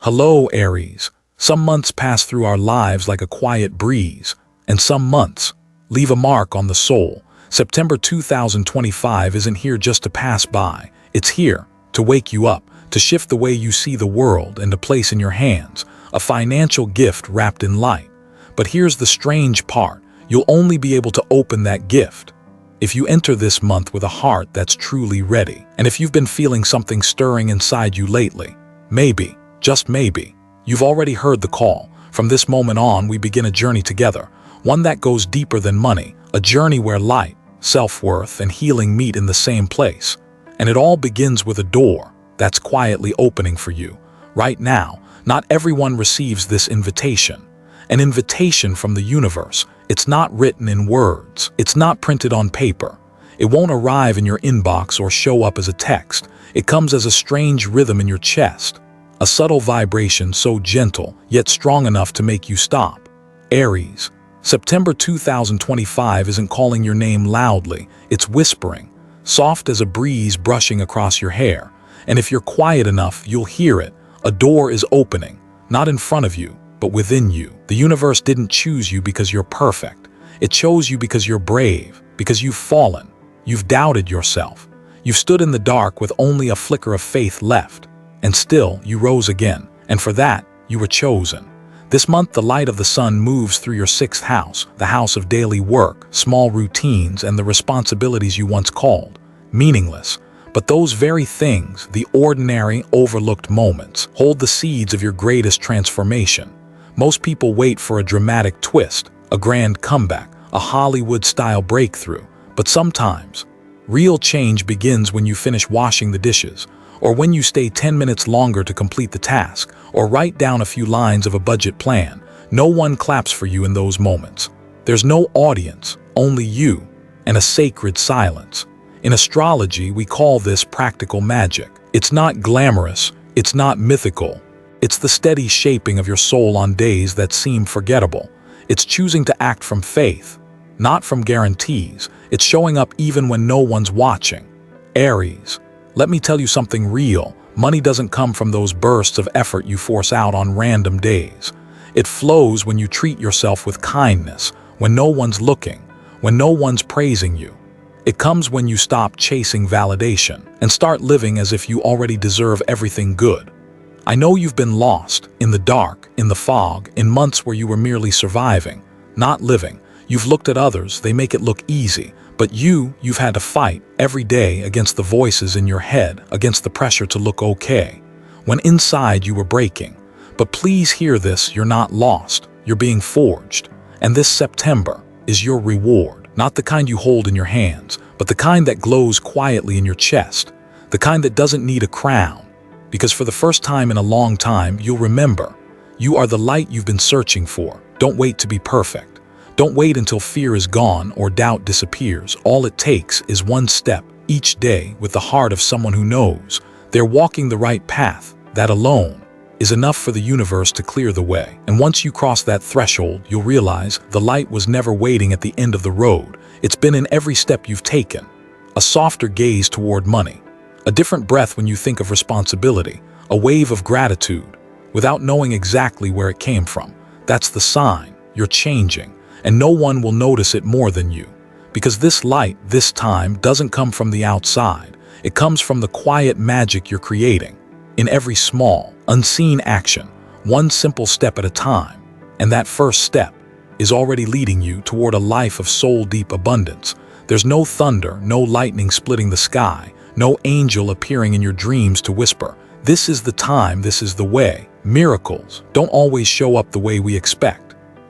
Hello, Aries. Some months pass through our lives like a quiet breeze, and some months leave a mark on the soul. September 2025 isn't here just to pass by. It's here to wake you up, to shift the way you see the world, and to place in your hands a financial gift wrapped in light. But here's the strange part. You'll only be able to open that gift if you enter this month with a heart that's truly ready. And if you've been feeling something stirring inside you lately, maybe, just maybe, you've already heard the call. From this moment on, we begin a journey together, one that goes deeper than money, a journey where light, self-worth, and healing meet in the same place. And it all begins with a door that's quietly opening for you. Right now, not everyone receives this invitation. An invitation from the universe. It's not written in words. It's not printed on paper. It won't arrive in your inbox or show up as a text. It comes as a strange rhythm in your chest. A subtle vibration so gentle, yet strong enough to make you stop. Aries. September 2025 isn't calling your name loudly. It's whispering, soft as a breeze brushing across your hair. And if you're quiet enough, you'll hear it. A door is opening, not in front of you, but within you. The universe didn't choose you because you're perfect. It chose you because you're brave, because you've fallen. You've doubted yourself. You've stood in the dark with only a flicker of faith left. And still, you rose again. And for that, you were chosen. This month, the light of the sun moves through your sixth house, the house of daily work, small routines, and the responsibilities you once called meaningless. But those very things, the ordinary, overlooked moments, hold the seeds of your greatest transformation. Most people wait for a dramatic twist, a grand comeback, a Hollywood-style breakthrough. But sometimes, real change begins when you finish washing the dishes, or when you stay 10 minutes longer to complete the task, or write down a few lines of a budget plan. No one claps for you in those moments. There's no audience, only you, and a sacred silence. In astrology, we call this practical magic. It's not glamorous, it's not mythical. It's the steady shaping of your soul on days that seem forgettable. It's choosing to act from faith, not from guarantees. It's showing up even when no one's watching. Aries, let me tell you something real. Money doesn't come from those bursts of effort you force out on random days. It flows when you treat yourself with kindness, when no one's looking, when no one's praising you. It comes when you stop chasing validation and start living as if you already deserve everything good. I know you've been lost, in the dark, in the fog, in months where you were merely surviving, not living. You've looked at others, they make it look easy. But you've had to fight every day against the voices in your head, against the pressure to look okay, when inside you were breaking. But please hear this, you're not lost, you're being forged. And this September is your reward, not the kind you hold in your hands, but the kind that glows quietly in your chest, the kind that doesn't need a crown. Because for the first time in a long time, you'll remember, you are the light you've been searching for. Don't wait to be perfect. Don't wait until fear is gone or doubt disappears. All it takes is one step each day with the heart of someone who knows they're walking the right path. That alone is enough for the universe to clear the way. And once you cross that threshold, you'll realize the light was never waiting at the end of the road. It's been in every step you've taken. A softer gaze toward money, a different breath when you think of responsibility, a wave of gratitude without knowing exactly where it came from. That's the sign you're changing. And no one will notice it more than you. Because this light, this time, doesn't come from the outside. It comes from the quiet magic you're creating. In every small, unseen action, one simple step at a time. And that first step is already leading you toward a life of soul-deep abundance. There's no thunder, no lightning splitting the sky, no angel appearing in your dreams to whisper, "This is the time, this is the way." Miracles don't always show up the way we expect.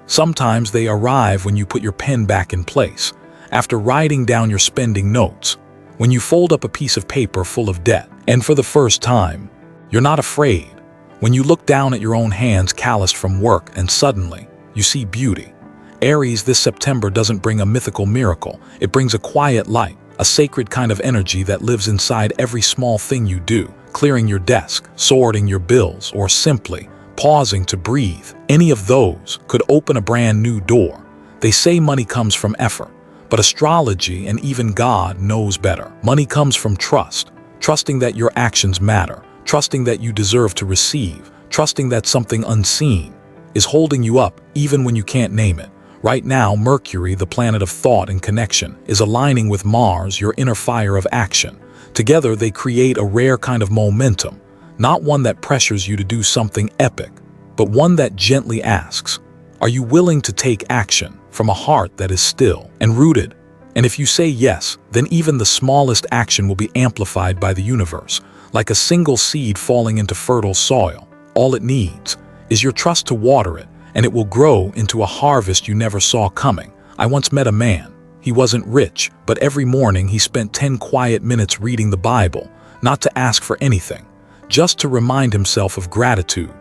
Sometimes they arrive when you put your pen back in place, after writing down your spending notes, when you fold up a piece of paper full of debt. And for the first time, you're not afraid. When you look down at your own hands calloused from work and suddenly you see beauty. Aries, this September doesn't bring a mythical miracle. It brings a quiet light, a sacred kind of energy that lives inside every small thing you do, clearing your desk, sorting your bills, or simply pausing to breathe. Any of those could open a brand new door. They say money comes from effort, but astrology and even God knows better. Money comes from trust, trusting that your actions matter, trusting that you deserve to receive, trusting that something unseen is holding you up even when you can't name it. Right now, Mercury, the planet of thought and connection, is aligning with Mars, your inner fire of action. Together, they create a rare kind of momentum, not one that pressures you to do something epic, but one that gently asks, are you willing to take action from a heart that is still and rooted? And if you say yes, then even the smallest action will be amplified by the universe, like a single seed falling into fertile soil. All it needs is your trust to water it, and it will grow into a harvest you never saw coming. I once met a man. He wasn't rich, but every morning he spent 10 quiet minutes reading the Bible, not to ask for anything, just to remind himself of gratitude,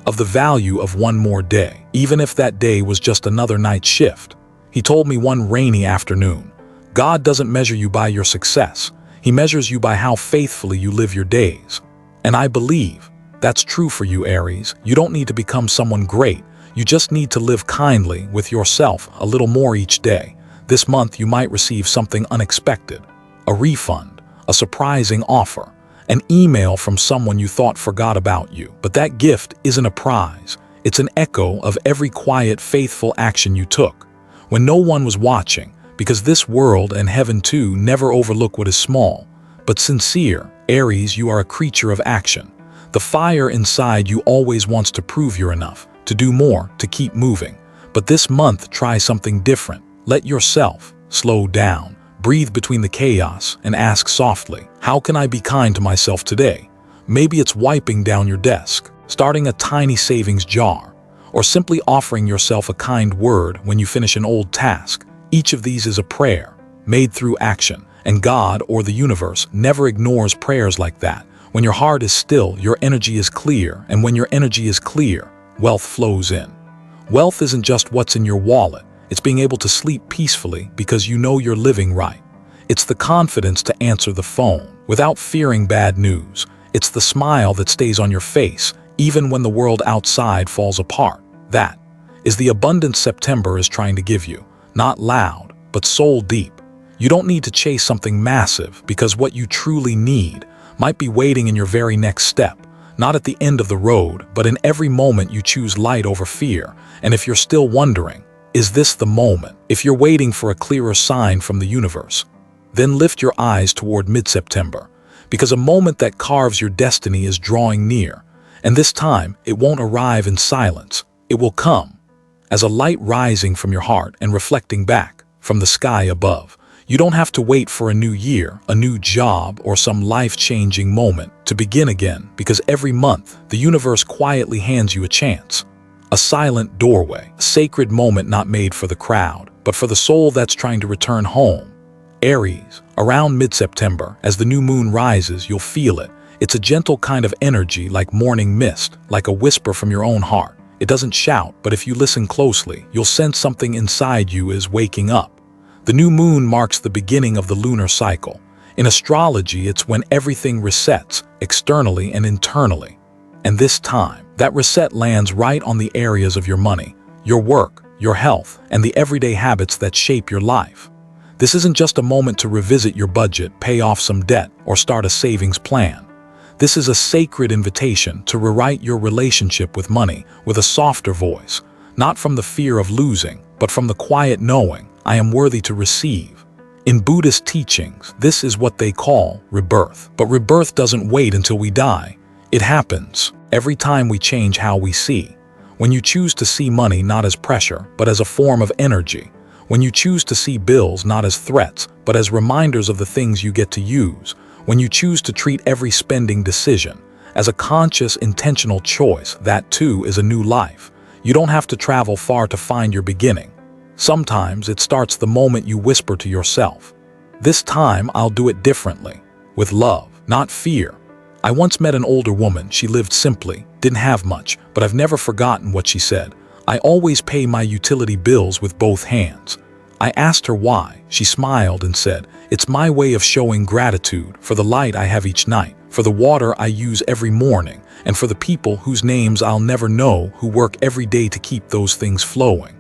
of the value of one more day, even if that day was just another night shift. He told me one rainy afternoon, God doesn't measure you by your success. He measures you by how faithfully you live your days. And I believe that's true for you, Aries. You don't need to become someone great. You just need to live kindly with yourself a little more each day. This month you might receive something unexpected, a refund, a surprising offer, an email from someone you thought forgot about you. But that gift isn't a prize. It's an echo of every quiet, faithful action you took when no one was watching, because this world and heaven too never overlook what is small, but sincere. Aries, you are a creature of action. The fire inside you always wants to prove you're enough, to do more, to keep moving. But this month, try something different. Let yourself slow down, breathe between the chaos, and ask softly, how can I be kind to myself today? Maybe it's wiping down your desk, starting a tiny savings jar, or simply offering yourself a kind word when you finish an old task. Each of these is a prayer, made through action, and God or the universe never ignores prayers like that. When your heart is still, your energy is clear, and when your energy is clear, wealth flows in. Wealth isn't just what's in your wallet, it's being able to sleep peacefully because you know you're living right. It's the confidence to answer the phone without fearing bad news. It's the smile that stays on your face even when the world outside falls apart. That is the abundance September is trying to give you. Not loud, but soul deep. You don't need to chase something massive because what you truly need might be waiting in your very next step, not at the end of the road, but in every moment you choose light over fear. And if you're still wondering, is this the moment? If you're waiting for a clearer sign from the universe, then lift your eyes toward mid-September, because a moment that carves your destiny is drawing near. And this time, it won't arrive in silence. It will come as a light rising from your heart and reflecting back from the sky above. You don't have to wait for a new year, a new job, or some life-changing moment to begin again, because every month, the universe quietly hands you a chance. A silent doorway, a sacred moment not made for the crowd, but for the soul that's trying to return home. Aries, around mid-September, as the new moon rises, you'll feel it. It's a gentle kind of energy, like morning mist, like a whisper from your own heart. It doesn't shout, but if you listen closely, you'll sense something inside you is waking up. The new moon marks the beginning of the lunar cycle. In astrology, it's when everything resets, externally and internally. And this time, that reset lands right on the areas of your money, your work, your health, and the everyday habits that shape your life. This isn't just a moment to revisit your budget, pay off some debt, or start a savings plan. This is a sacred invitation to rewrite your relationship with money with a softer voice, not from the fear of losing, but from the quiet knowing, I am worthy to receive. In Buddhist teachings, this is what they call rebirth. But rebirth doesn't wait until we die. It happens every time we change how we see. When you choose to see money not as pressure, but as a form of energy. When you choose to see bills not as threats, but as reminders of the things you get to use. When you choose to treat every spending decision as a conscious, intentional choice, that too is a new life. You don't have to travel far to find your beginning. Sometimes it starts the moment you whisper to yourself, "This time I'll do it differently," with love, not fear. I once met an older woman. She lived simply, didn't have much, but I've never forgotten what she said. "I always pay my utility bills with both hands." I asked her why. She smiled and said, "It's my way of showing gratitude for the light I have each night, for the water I use every morning, and for the people whose names I'll never know who work every day to keep those things flowing."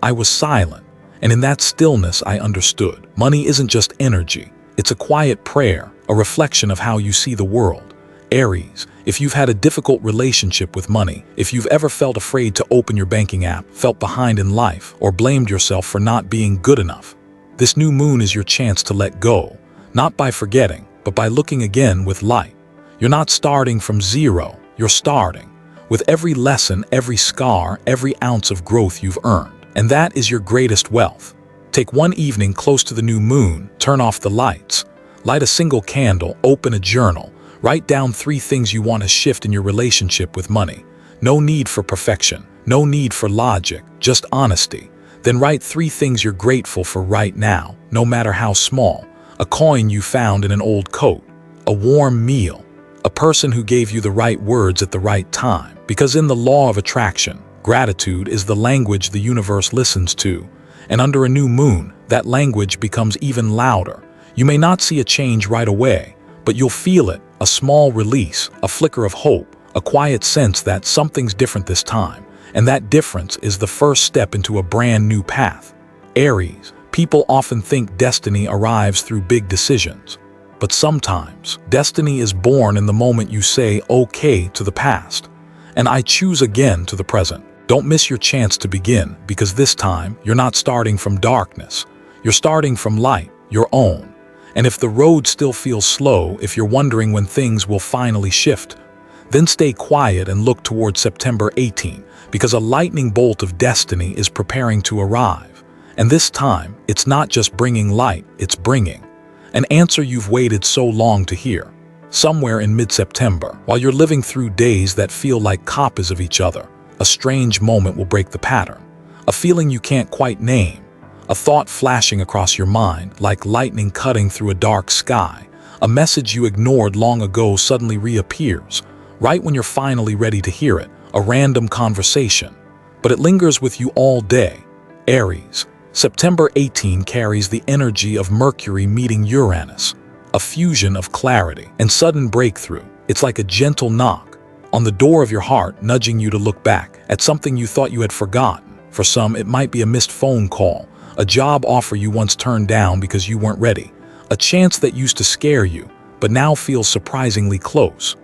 I was silent, and in that stillness I understood. Money isn't just energy. It's a quiet prayer, a reflection of how you see the world. Aries, if you've had a difficult relationship with money, if you've ever felt afraid to open your banking app, felt behind in life, or blamed yourself for not being good enough, this new moon is your chance to let go, not by forgetting, but by looking again with light. You're not starting from zero, you're starting with every lesson, every scar, every ounce of growth you've earned. And that is your greatest wealth. Take one evening close to the new moon, turn off the lights, light a single candle, open a journal, write down 3 things you want to shift in your relationship with money. No need for perfection, no need for logic, just honesty. Then write 3 things you're grateful for right now, no matter how small. A coin you found in an old coat, a warm meal, a person who gave you the right words at the right time. Because in the law of attraction, gratitude is the language the universe listens to. And under a new moon, that language becomes even louder. You may not see a change right away, but you'll feel it, a small release, a flicker of hope, a quiet sense that something's different this time. And that difference is the first step into a brand new path. Aries, people often think destiny arrives through big decisions. But sometimes, destiny is born in the moment you say okay to the past, and I choose again to the present. Don't miss your chance to begin, because this time, you're not starting from darkness. You're starting from light, your own. And if the road still feels slow, if you're wondering when things will finally shift, then stay quiet and look toward September 18, because a lightning bolt of destiny is preparing to arrive. And this time, it's not just bringing light, it's bringing an answer you've waited so long to hear. Somewhere in mid-September, while you're living through days that feel like copies of each other, a strange moment will break the pattern. A feeling you can't quite name. A thought flashing across your mind, like lightning cutting through a dark sky. A message you ignored long ago suddenly reappears, right when you're finally ready to hear it. A random conversation. But it lingers with you all day. Aries, September 18 carries the energy of Mercury meeting Uranus. A fusion of clarity and sudden breakthrough. It's like a gentle knock on the door of your heart, nudging you to look back at something you thought you had forgotten. For some, it might be a missed phone call, a job offer you once turned down because you weren't ready, a chance that used to scare you, but now feels surprisingly close.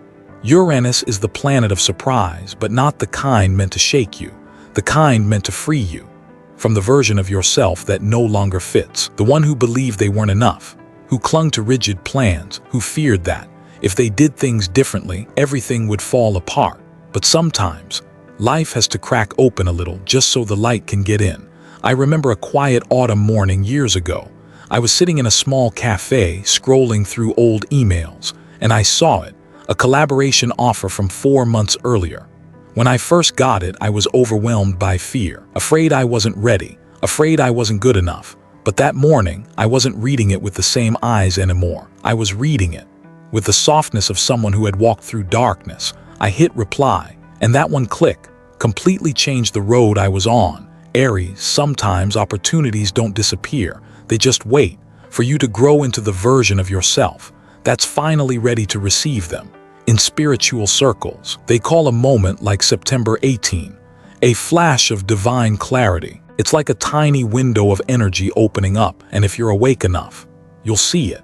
Uranus is the planet of surprise, but not the kind meant to shake you, the kind meant to free you from the version of yourself that no longer fits, the one who believed they weren't enough, who clung to rigid plans, who feared that if they did things differently, everything would fall apart. But sometimes, life has to crack open a little just so the light can get in. I remember a quiet autumn morning years ago. I was sitting in a small cafe, scrolling through old emails, and I saw it, a collaboration offer from 4 months earlier. When I first got it, I was overwhelmed by fear, afraid I wasn't ready, afraid I wasn't good enough. But that morning, I wasn't reading it with the same eyes anymore. I was reading it with the softness of someone who had walked through darkness. I hit reply, and that one click completely changed the road I was on. Aries, sometimes opportunities don't disappear. They just wait for you to grow into the version of yourself that's finally ready to receive them. In spiritual circles, they call a moment like September 18 a flash of divine clarity. It's like a tiny window of energy opening up, and if you're awake enough, you'll see it.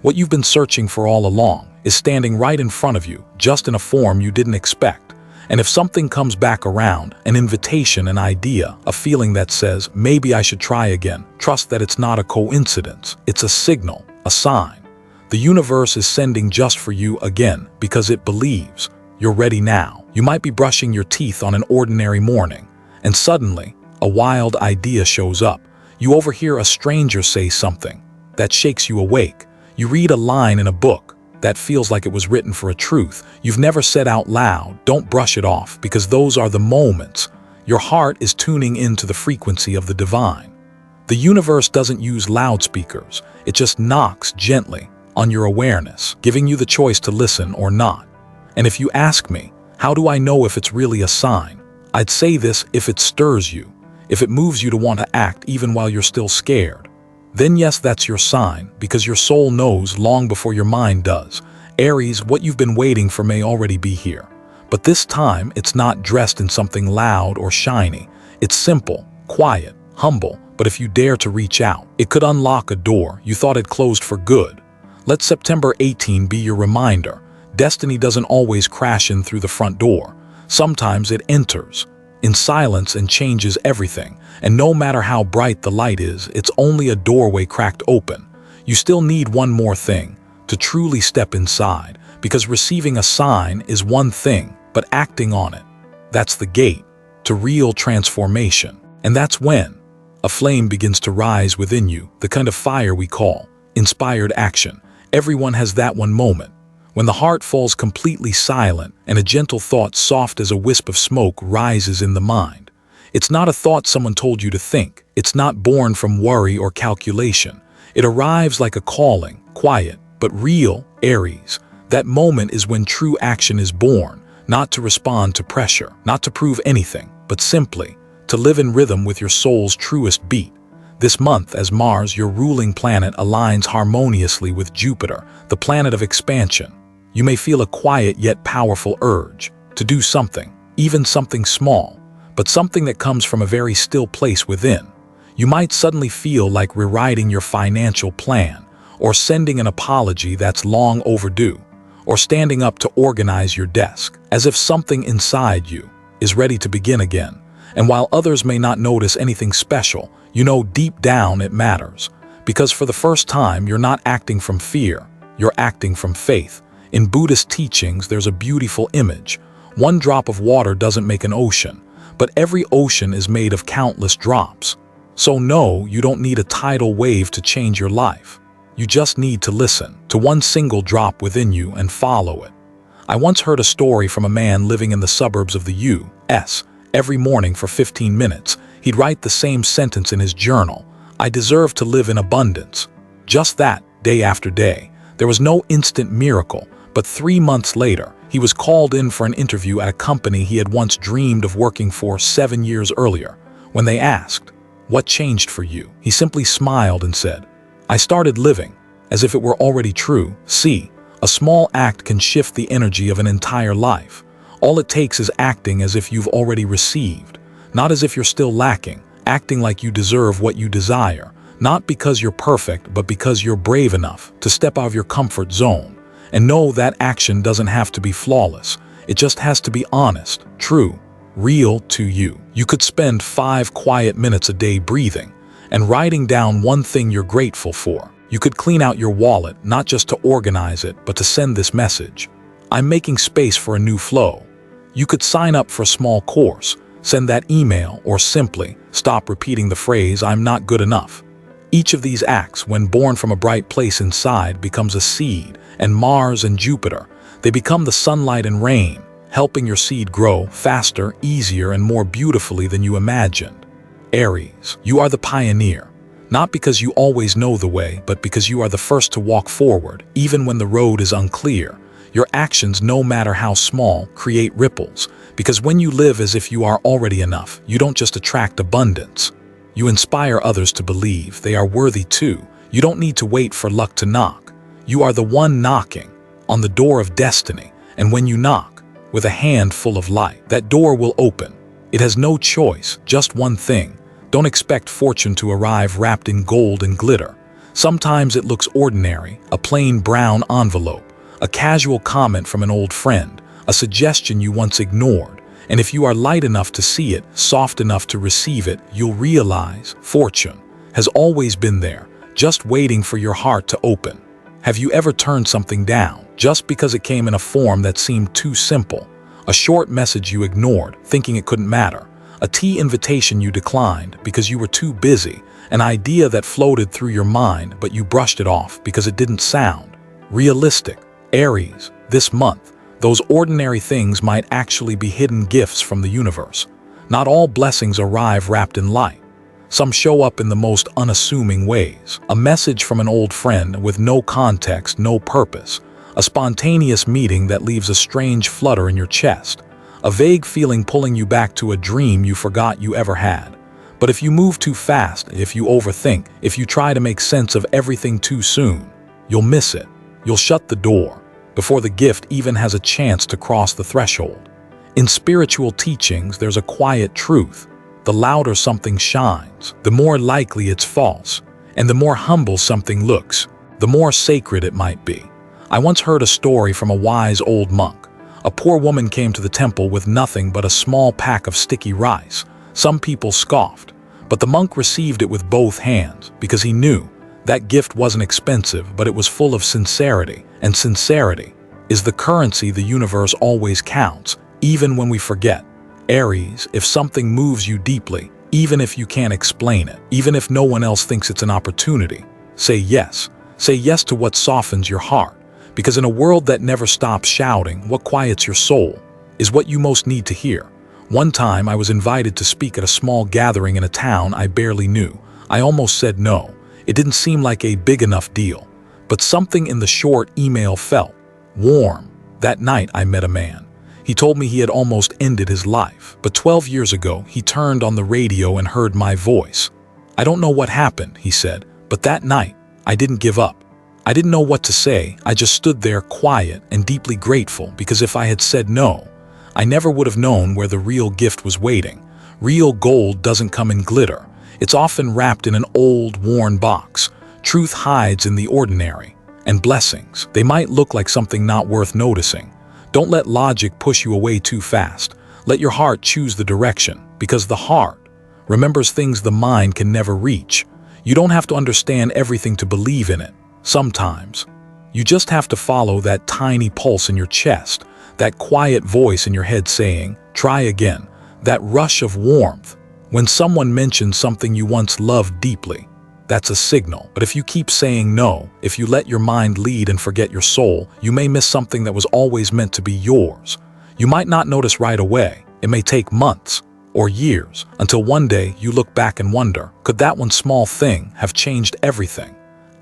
What you've been searching for all along is standing right in front of you, just in a form you didn't expect. And if something comes back around, an invitation, an idea, a feeling that says, maybe I should try again, trust that it's not a coincidence. It's a signal, a sign. The universe is sending just for you again because it believes you're ready now. You might be brushing your teeth on an ordinary morning, and suddenly, a wild idea shows up. You overhear a stranger say something that shakes you awake. You read a line in a book that feels like it was written for a truth you've never said out loud. Don't brush it off, because those are the moments your heart is tuning into the frequency of the divine. The universe doesn't use loudspeakers. It just knocks gently on your awareness, giving you the choice to listen or not. And if you ask me, how do I know if it's really a sign? I'd say this: if it stirs you, if it moves you to want to act even while you're still scared, then yes, that's your sign, because your soul knows long before your mind does. Aries, what you've been waiting for may already be here. But this time, it's not dressed in something loud or shiny. It's simple, quiet, humble, but if you dare to reach out, it could unlock a door you thought had closed for good. Let September 18 be your reminder. Destiny doesn't always crash in through the front door. Sometimes it enters in silence and changes everything. And no matter how bright the light is, it's only a doorway cracked open. You still need one more thing to truly step inside, because receiving a sign is one thing, but acting on it, that's the gate to real transformation. And that's when a flame begins to rise within you, the kind of fire we call inspired action. Everyone has that one moment when the heart falls completely silent and a gentle thought soft as a wisp of smoke rises in the mind. It's not a thought someone told you to think. It's not born from worry or calculation. It arrives like a calling, quiet but real. Aries. That moment is when true action is born, not to respond to pressure, not to prove anything, but simply to live in rhythm with your soul's truest beat. This month, as Mars, your ruling planet, aligns harmoniously with Jupiter, the planet of expansion, you may feel a quiet yet powerful urge to do something, even something small, but something that comes from a very still place within. You might suddenly feel like rewriting your financial plan, or sending an apology that's long overdue, or standing up to organize your desk, as if something inside you is ready to begin again. And while others may not notice anything special, you know deep down it matters. Because for the first time, you're not acting from fear, you're acting from faith. In Buddhist teachings, there's a beautiful image. One drop of water doesn't make an ocean, but every ocean is made of countless drops. So no, you don't need a tidal wave to change your life. You just need to listen to one single drop within you and follow it. I once heard a story from a man living in the suburbs of the U.S. Every morning for 15 minutes, he'd write the same sentence in his journal: "I deserve to live in abundance." Just that, day after day. There was no instant miracle, but 3 months later, he was called in for an interview at a company he had once dreamed of working for 7 years earlier. When they asked, "What changed for you?" he simply smiled and said, "I started living," as if it were already true. See, a small act can shift the energy of an entire life. All it takes is acting as if you've already received, not as if you're still lacking, acting like you deserve what you desire, not because you're perfect, but because you're brave enough to step out of your comfort zone. And know that action doesn't have to be flawless. It just has to be honest, true, real to you. You could spend 5 quiet minutes a day breathing and writing down one thing you're grateful for. You could clean out your wallet, not just to organize it, but to send this message: "I'm making space for a new flow." You could sign up for a small course, send that email, or simply stop repeating the phrase, "I'm not good enough." Each of these acts, when born from a bright place inside, becomes a seed, and Mars and Jupiter, they become the sunlight and rain, helping your seed grow faster, easier, and more beautifully than you imagined. Aries, you are the pioneer, not because you always know the way, but because you are the first to walk forward, even when the road is unclear. Your actions, no matter how small, create ripples, because when you live as if you are already enough, you don't just attract abundance. You inspire others to believe they are worthy too. You don't need to wait for luck to knock. You are the one knocking on the door of destiny, and when you knock with a hand full of light, that door will open. It has no choice, just one thing. Don't expect fortune to arrive wrapped in gold and glitter. Sometimes it looks ordinary, a plain brown envelope, a casual comment from an old friend, a suggestion you once ignored. And if you are light enough to see it, soft enough to receive it, you'll realize fortune has always been there, just waiting for your heart to open. Have you ever turned something down just because it came in a form that seemed too simple? A short message you ignored, thinking it couldn't matter. A tea invitation you declined because you were too busy. An idea that floated through your mind, but you brushed it off because it didn't sound realistic. Aries, this month, those ordinary things might actually be hidden gifts from the universe. Not all blessings arrive wrapped in light. Some show up in the most unassuming ways. A message from an old friend with no context, no purpose. A spontaneous meeting that leaves a strange flutter in your chest. A vague feeling pulling you back to a dream you forgot you ever had. But if you move too fast, if you overthink, if you try to make sense of everything too soon, you'll miss it. You'll shut the door before the gift even has a chance to cross the threshold. In spiritual teachings, there's a quiet truth. The louder something shines, the more likely it's false. And the more humble something looks, the more sacred it might be. I once heard a story from a wise old monk. A poor woman came to the temple with nothing but a small pack of sticky rice. Some people scoffed, but the monk received it with both hands because he knew that gift wasn't expensive, but it was full of sincerity, and sincerity is the currency the universe always counts, even when we forget. Aries, if something moves you deeply, even if you can't explain it, even if no one else thinks it's an opportunity, say yes. Say yes to what softens your heart. Because in a world that never stops shouting, what quiets your soul is what you most need to hear. One time I was invited to speak at a small gathering in a town I barely knew. I almost said no. It didn't seem like a big enough deal. But something in the short email felt warm. That night I met a man. He told me he had almost ended his life. But 12 years ago, he turned on the radio and heard my voice. I don't know what happened, he said, but that night I didn't give up. I didn't know what to say. I just stood there quiet and deeply grateful, because if I had said no, I never would have known where the real gift was waiting. Real gold doesn't come in glitter. It's often wrapped in an old, worn box. Truth hides in the ordinary. And blessings, they might look like something not worth noticing. Don't let logic push you away too fast. Let your heart choose the direction, because the heart remembers things the mind can never reach. You don't have to understand everything to believe in it. Sometimes, you just have to follow that tiny pulse in your chest, that quiet voice in your head saying, try again, that rush of warmth. When someone mentions something you once loved deeply, that's a signal. But if you keep saying no, if you let your mind lead and forget your soul, you may miss something that was always meant to be yours. You might not notice right away. It may take months or years until one day you look back and wonder, could that one small thing have changed everything?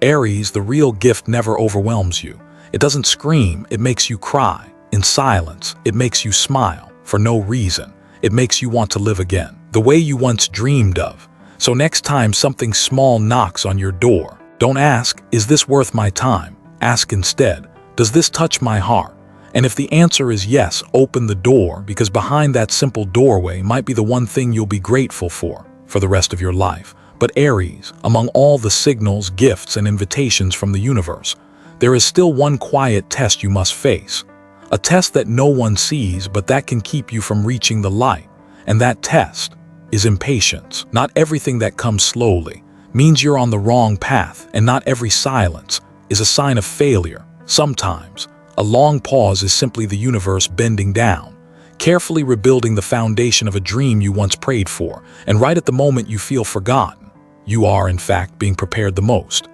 Aries, the real gift never overwhelms you. It doesn't scream, it makes you cry. In silence, it makes you smile. For no reason, it makes you want to live again, the way you once dreamed of. So next time something small knocks on your door, don't ask, is this worth my time? Ask instead, does this touch my heart? And if the answer is yes, open the door, because behind that simple doorway might be the one thing you'll be grateful for the rest of your life. But Aries, among all the signals, gifts, and invitations from the universe, there is still one quiet test you must face. A test that no one sees, but that can keep you from reaching the light. And that test is impatience. Not everything that comes slowly means you're on the wrong path, and not every silence is a sign of failure. Sometimes, a long pause is simply the universe bending down, carefully rebuilding the foundation of a dream you once prayed for, and right at the moment you feel forgotten, you are, in fact, being prepared the most.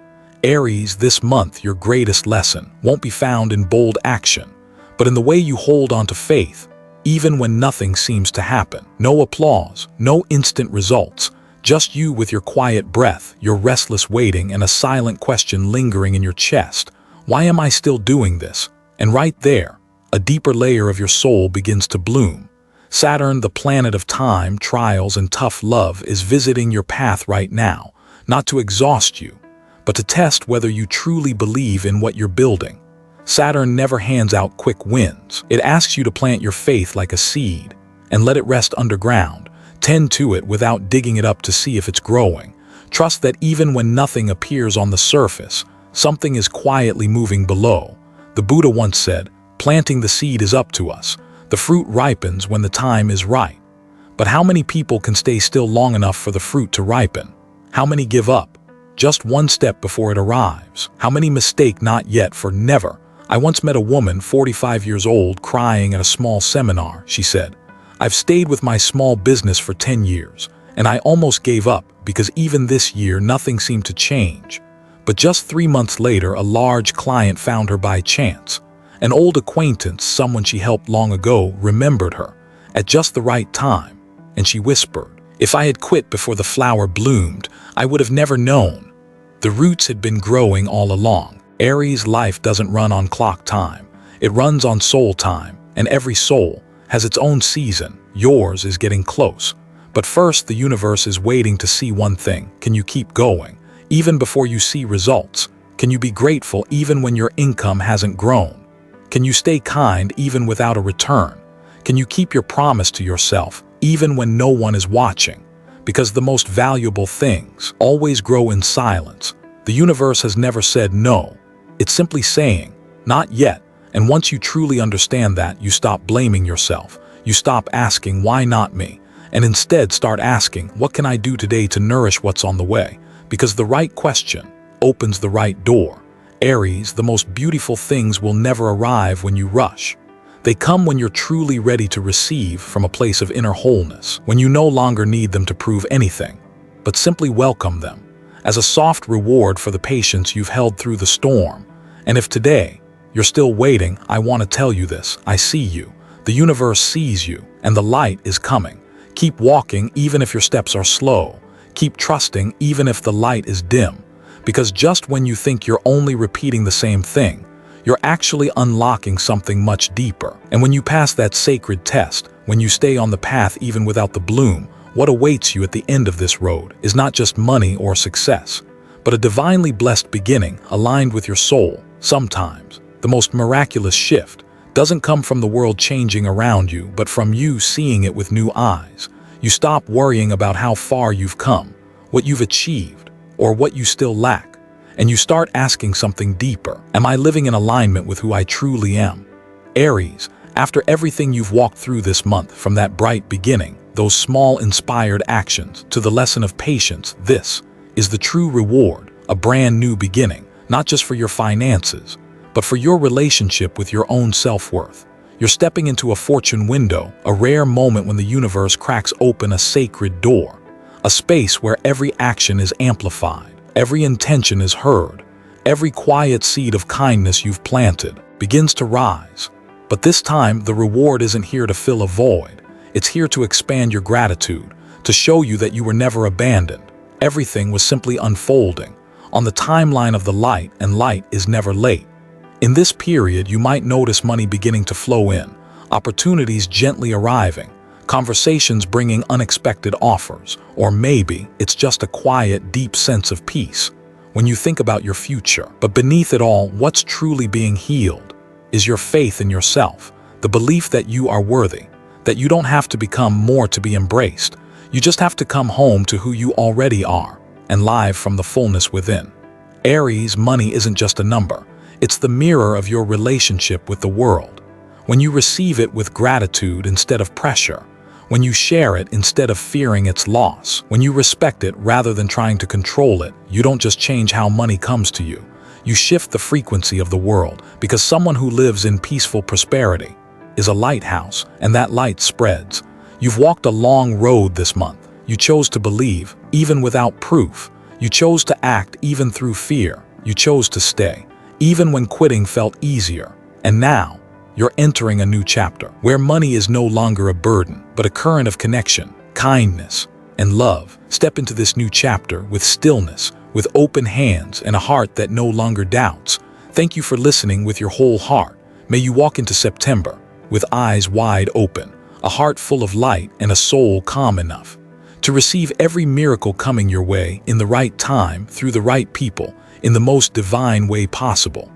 Aries, this month your greatest lesson won't be found in bold action, but in the way you hold on to faith, even when nothing seems to happen. No applause, no instant results, just you with your quiet breath, your restless waiting, and a silent question lingering in your chest. Why am I still doing this? And right there, a deeper layer of your soul begins to bloom. Saturn, the planet of time, trials, and tough love, is visiting your path right now, not to exhaust you, but to test whether you truly believe in what you're building. Saturn never hands out quick wins. It asks you to plant your faith like a seed and let it rest underground. Tend to it without digging it up to see if it's growing. Trust that even when nothing appears on the surface, something is quietly moving below. The Buddha once said, planting the seed is up to us. The fruit ripens when the time is right. But how many people can stay still long enough for the fruit to ripen? How many give up just one step before it arrives? How many mistake not yet for never? I once met a woman, 45 years old, crying at a small seminar. She said, I've stayed with my small business for 10 years, and I almost gave up because even this year nothing seemed to change. But just 3 months later, a large client found her by chance. An old acquaintance, someone she helped long ago, remembered her at just the right time, and she whispered, if I had quit before the flower bloomed, I would have never known. The roots had been growing all along. Aries, life doesn't run on clock time. It runs on soul time, and every soul has its own season. Yours is getting close. But first, the universe is waiting to see one thing. Can you keep going, even before you see results? Can you be grateful even when your income hasn't grown? Can you stay kind even without a return? Can you keep your promise to yourself even when no one is watching? Because the most valuable things always grow in silence. The universe has never said no. It's simply saying, Not yet. And once you truly understand that, you stop blaming yourself. You stop asking, why not me? And instead start asking, what can I do today to nourish what's on the way? Because the right question opens the right door. Aries, the most beautiful things will never arrive when you rush. They come when you're truly ready to receive from a place of inner wholeness, when you no longer need them to prove anything, but simply welcome them as a soft reward for the patience you've held through the storm. And if today you're still waiting, I want to tell you this: I see you, the universe sees you, and the light is coming. Keep walking even if your steps are slow. Keep trusting even if the light is dim. Because just when you think you're only repeating the same thing, you're actually unlocking something much deeper. And when you pass that sacred test, when you stay on the path even without the bloom, what awaits you at the end of this road is not just money or success, but a divinely blessed beginning aligned with your soul. Sometimes, the most miraculous shift doesn't come from the world changing around you, but from you seeing it with new eyes. You stop worrying about how far you've come, what you've achieved, or what you still lack, and you start asking something deeper. Am I living in alignment with who I truly am? Aries, after everything you've walked through this month, from that bright beginning, those small inspired actions, to the lesson of patience, this is the true reward, a brand new beginning, not just for your finances, but for your relationship with your own self-worth. You're stepping into a fortune window, a rare moment when the universe cracks open a sacred door, a space where every action is amplified, every intention is heard, every quiet seed of kindness you've planted begins to rise. But this time, the reward isn't here to fill a void. It's here to expand your gratitude, to show you that you were never abandoned. Everything was simply unfolding on the timeline of the light, and light is never late. In this period, you might notice money beginning to flow in, opportunities gently arriving, conversations bringing unexpected offers, or maybe it's just a quiet, deep sense of peace when you think about your future. But beneath it all, what's truly being healed is your faith in yourself, the belief that you are worthy, that you don't have to become more to be embraced. You just have to come home to who you already are and live from the fullness within. Aries, money isn't just a number. It's the mirror of your relationship with the world. When you receive it with gratitude instead of pressure, when you share it instead of fearing its loss, when you respect it rather than trying to control it, you don't just change how money comes to you. You shift the frequency of the world, because someone who lives in peaceful prosperity is a lighthouse, and that light spreads. You've walked a long road this month. You chose to believe, even without proof. You chose to act even through fear. You chose to stay, even when quitting felt easier. And now, you're entering a new chapter, where money is no longer a burden, but a current of connection, kindness, and love. Step into this new chapter with stillness, with open hands, and a heart that no longer doubts. Thank you for listening with your whole heart. May you walk into September with eyes wide open, a heart full of light, and a soul calm enough to receive every miracle coming your way in the right time, through the right people, in the most divine way possible.